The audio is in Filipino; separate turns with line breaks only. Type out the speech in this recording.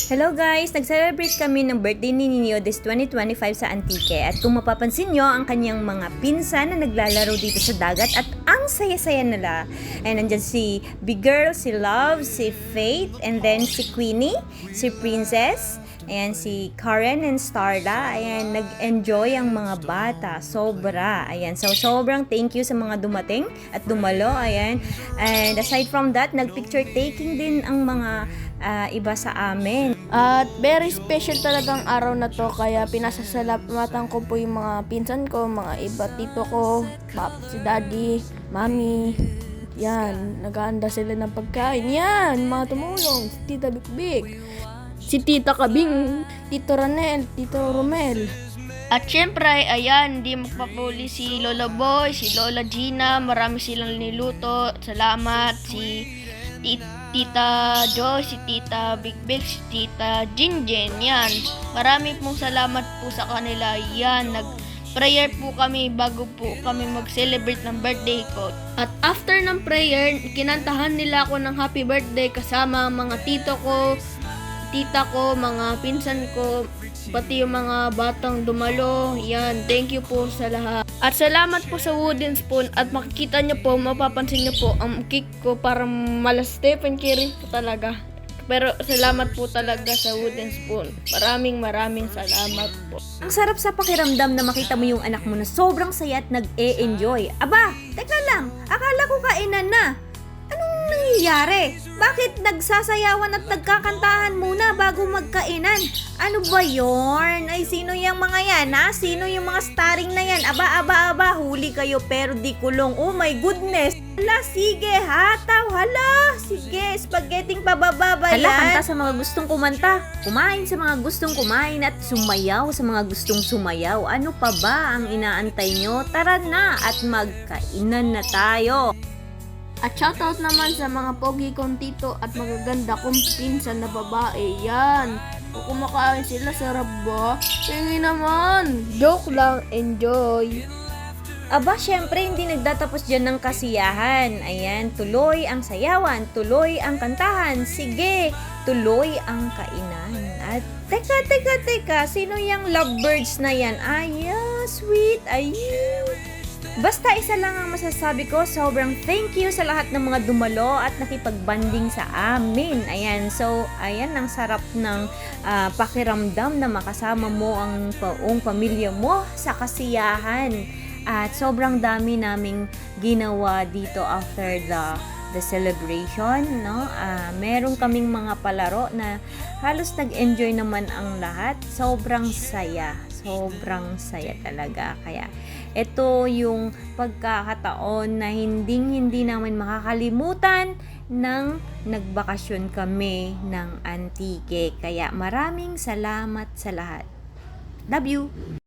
Hello guys! Nag-celebrate kami ng birthday ni Nino this 2025 sa Antique. At kung mapapansin nyo, ang kanyang mga pinsan na naglalaro dito sa dagat at ang saya-saya nila. And nandyan si Big Girl, si Love, si Faith, and then si Queenie, si Princess, ayan, si Karen and Starla. Ayan, nag-enjoy ang mga bata. Sobra. Ayan, so sobrang thank you sa mga dumating at dumalo. Ayan. And aside from that, nag-picture taking din ang mga iba sa amin.
At very special talagang araw na to, kaya pinasasalamatan ko po yung mga pinsan ko, mga iba, tito ko, si daddy, mami. Yan, nag-aanda sila ng pagkain. Yan, mga tumulong, si tita Big, si tita Kabing, tito Ranel, tito Romel. At syempre, ayan, hindi magpapuli si Lola Boy, si Lola Gina, marami silang niluto. Salamat, si Tita Joy, si Tita Big, si Tita Jinjen, yan. Maraming pong salamat po sa kanila. Yan, nag-prayer po kami bago po kami mag-celebrate ng birthday ko. At after ng prayer, kinantahan nila ako ng happy birthday kasama mga tito ko, tita ko, mga pinsan ko, pati yung mga batang dumalo. Yan, thank you po sa lahat. At salamat po sa wooden spoon. At makikita nyo po, mapapansin nyo po, ang cake ko parang mala Stephen Curry po talaga. Pero salamat po talaga sa wooden spoon. Maraming salamat po.
Ang sarap sa pakiramdam na makita mo yung anak mo na sobrang saya at nag-e-enjoy. Aba, teka lang, akala ko kainan na. Anong nangyayari? Bakit nagsasayawan at nagkakantahan muna bago magkainan? Ano ba yon? Ay, sino yung mga yan, ha? Sino yung mga starring na yan? Aba, huli kayo pero di kulong. Oh my goodness! Hala, sige, hataw, hala! Sige, spaghetting pababa ba yan? Hala, kanta sa mga gustong kumanta. Kumain sa mga gustong kumain at sumayaw sa mga gustong sumayaw. Ano pa ba ang inaantay nyo? Tara na at magkainan na tayo!
At shoutout naman sa mga pogi kong tito at magaganda kong pinsan na babae. Yan. Kung kumakain sila, sarap ba? Tingin naman. Joke lang. Enjoy.
Aba, syempre, hindi nagtatapos dyan ng kasiyahan. Ayan, tuloy ang sayawan, tuloy ang kantahan. Sige, tuloy ang kainan. At teka, sino yung lovebirds na yan? Sweet, Basta isa lang ang masasabi ko, sobrang thank you sa lahat ng mga dumalo at nakipagbanding sa amin. Ayan, so ayan, ang sarap ng pakiramdam na makasama mo ang buong pamilya mo sa kasiyahan. At sobrang dami naming ginawa dito after the celebration, no? Meron kaming mga palaro na halos nag-enjoy naman ang lahat. Sobrang saya talaga. Kaya ito yung pagkakataon na hindi namin makakalimutan nang nagbakasyon kami ng Antique. Kaya maraming salamat sa lahat. Love you!